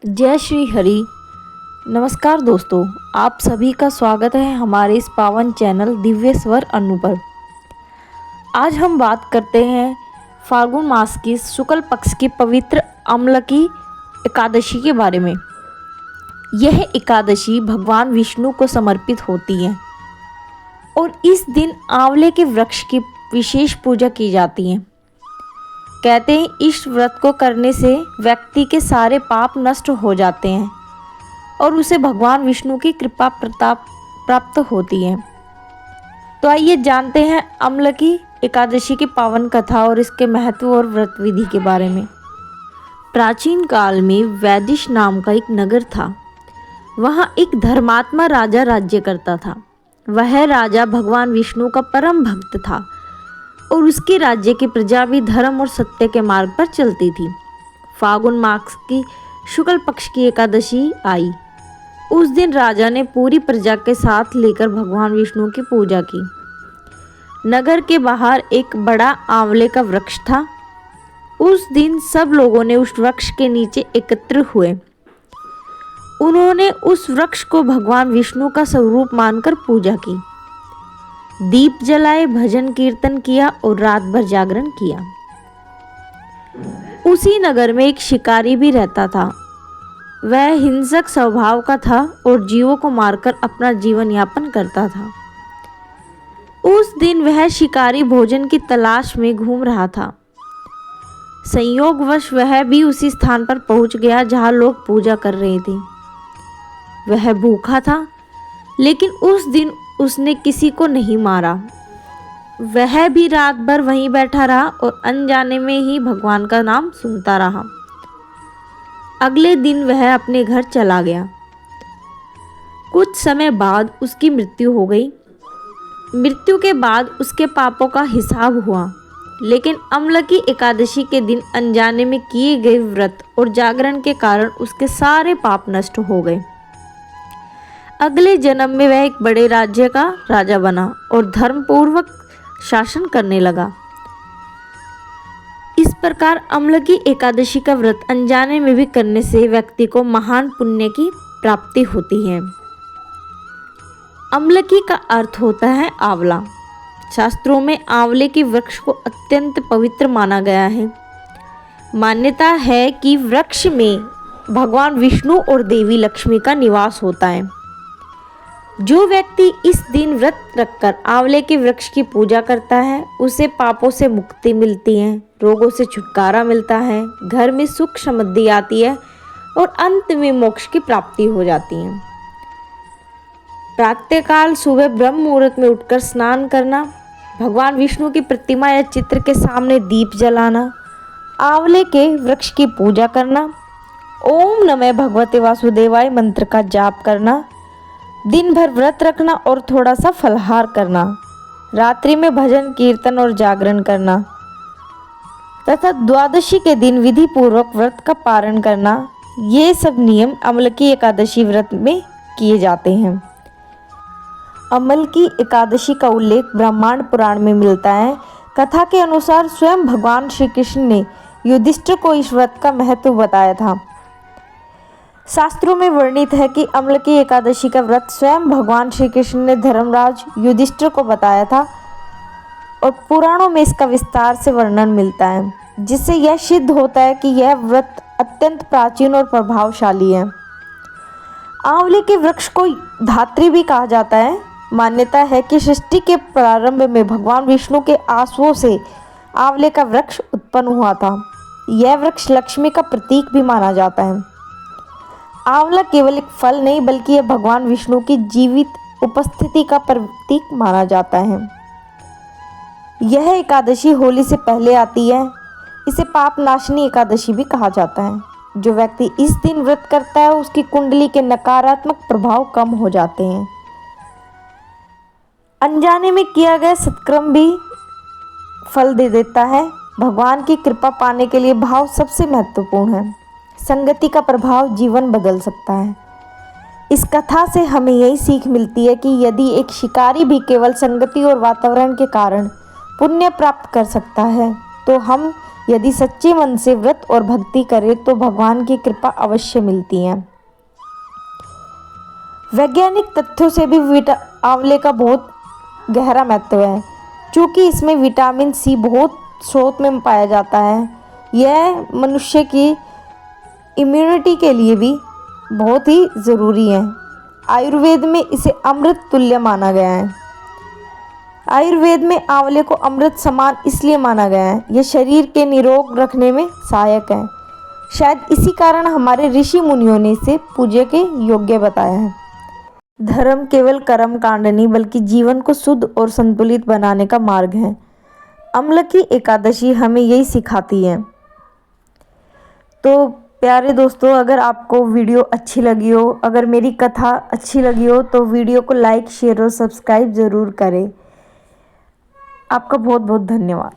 जय श्री हरि। नमस्कार दोस्तों, आप सभी का स्वागत है हमारे इस पावन चैनल दिव्य स्वर अनु पर। आज हम बात करते हैं फाल्गुन मास की शुक्ल पक्ष की पवित्र अम्लकी एकादशी के बारे में। यह एकादशी भगवान विष्णु को समर्पित होती है और इस दिन आंवले के वृक्ष की विशेष पूजा की जाती है। कहते हैं इस व्रत को करने से व्यक्ति के सारे पाप नष्ट हो जाते हैं और उसे भगवान विष्णु की कृपा प्रताप प्राप्त होती है। तो आइए जानते हैं अम्लकी एकादशी की पावन कथा और इसके महत्व और व्रत विधि के बारे में। प्राचीन काल में वैदिश नाम का एक नगर था। वहाँ एक धर्मात्मा राजा राज्य करता था। वह राजा भगवान विष्णु का परम भक्त था और उसके राज्य की प्रजा भी धर्म और सत्य के मार्ग पर चलती थी। फाल्गुन मास की शुक्ल पक्ष की एकादशी आई। उस दिन राजा ने पूरी प्रजा के साथ लेकर भगवान विष्णु की पूजा की। नगर के बाहर एक बड़ा आंवले का वृक्ष था। उस दिन सब लोगों ने उस वृक्ष के नीचे एकत्र हुए। उन्होंने उस वृक्ष को भगवान विष्णु का स्वरूप मानकर पूजा की, दीप जलाए, भजन कीर्तन किया और रात भर जागरण किया। उसी नगर में एक शिकारी भी रहता था। वह हिंसक स्वभाव का था और जीवों को मारकर अपना जीवन यापन करता था। उस दिन वह शिकारी भोजन की तलाश में घूम रहा था। संयोगवश वह भी उसी स्थान पर पहुंच गया जहां लोग पूजा कर रहे थे। वह भूखा था, लेकिन उस दिन उसने किसी को नहीं मारा। वह भी रात भर वहीं बैठा रहा और अनजाने में ही भगवान का नाम सुनता रहा। अगले दिन वह अपने घर चला गया। कुछ समय बाद उसकी मृत्यु हो गई। मृत्यु के बाद उसके पापों का हिसाब हुआ, लेकिन अम्लकी एकादशी के दिन अनजाने में किए गए व्रत और जागरण के कारण उसके सारे पाप नष्ट हो गए। अगले जन्म में वह एक बड़े राज्य का राजा बना और धर्मपूर्वक शासन करने लगा। इस प्रकार अम्लकी एकादशी का व्रत अनजाने में भी करने से व्यक्ति को महान पुण्य की प्राप्ति होती है। अम्लकी का अर्थ होता है आंवला। शास्त्रों में आंवले के वृक्ष को अत्यंत पवित्र माना गया है। मान्यता है कि वृक्ष में भगवान विष्णु और देवी लक्ष्मी का निवास होता है। जो व्यक्ति इस दिन व्रत रखकर आंवले के वृक्ष की पूजा करता है, उसे पापों से मुक्ति मिलती है, रोगों से छुटकारा मिलता है, घर में सुख समृद्धि आती है और अंत में मोक्ष की प्राप्ति हो जाती है। प्रातःकाल सुबह ब्रह्म मुहूर्त में उठकर स्नान करना, भगवान विष्णु की प्रतिमा या चित्र के सामने दीप जलाना, आंवले के वृक्ष की पूजा करना, ओम नमः भगवते वासुदेवाय मंत्र का जाप करना, दिन भर व्रत रखना और थोड़ा सा फलाहार करना, रात्रि में भजन कीर्तन और जागरण करना तथा द्वादशी के दिन विधि पूर्वक व्रत का पारण करना, ये सब नियम अम्लकी एकादशी व्रत में किए जाते हैं। अम्लकी एकादशी का उल्लेख ब्रह्मांड पुराण में मिलता है। कथा के अनुसार स्वयं भगवान श्री कृष्ण ने युधिष्ठिर को इस व्रत का महत्व बताया था। शास्त्रों में वर्णित है कि अम्लकी एकादशी का व्रत स्वयं भगवान श्री कृष्ण ने धर्मराज युधिष्ठिर को बताया था और पुराणों में इसका विस्तार से वर्णन मिलता है, जिससे यह सिद्ध होता है कि यह व्रत अत्यंत प्राचीन और प्रभावशाली है। आंवले के वृक्ष को धात्री भी कहा जाता है। मान्यता है कि सृष्टि के प्रारंभ में भगवान विष्णु के आंसुओं से आंवले का वृक्ष उत्पन्न हुआ था। यह वृक्ष लक्ष्मी का प्रतीक भी माना जाता है। आंवला केवल एक फल नहीं, बल्कि यह भगवान विष्णु की जीवित उपस्थिति का प्रतीक माना जाता है। यह एकादशी होली से पहले आती है। इसे पाप नाशनी एकादशी भी कहा जाता है। जो व्यक्ति इस दिन व्रत करता है, उसकी कुंडली के नकारात्मक प्रभाव कम हो जाते हैं। अनजाने में किया गया सत्कर्म भी फल दे देता है। भगवान की कृपा पाने के लिए भाव सबसे महत्वपूर्ण है। संगति का प्रभाव जीवन बदल सकता है। इस कथा से हमें यही सीख मिलती है कि यदि एक शिकारी भी केवल संगति और वातावरण के कारण पुण्य प्राप्त कर सकता है, तो हम यदि सच्चे मन से व्रत और भक्ति करें तो भगवान की कृपा अवश्य मिलती है। वैज्ञानिक तथ्यों से भी आंवले का बहुत गहरा महत्व है। चूँकि इसमें विटामिन सी बहुत स्रोत में पाया जाता है, यह मनुष्य की इम्यूनिटी के लिए भी बहुत ही ज़रूरी है। आयुर्वेद में इसे अमृत तुल्य माना गया है। आयुर्वेद में आंवले को अमृत समान इसलिए माना गया है, यह शरीर के निरोग रखने में सहायक है। शायद इसी कारण हमारे ऋषि मुनियों ने इसे पूजा के योग्य बताया है। धर्म केवल कर्म कांड नहीं बल्कि जीवन को शुद्ध और संतुलित बनाने का मार्ग है। अम्ल की एकादशी हमें यही सिखाती है। तो प्यारे दोस्तों, अगर आपको वीडियो अच्छी लगी हो, अगर मेरी कथा अच्छी लगी हो तो वीडियो को लाइक, शेयर और सब्सक्राइब ज़रूर करें। आपका बहुत बहुत धन्यवाद।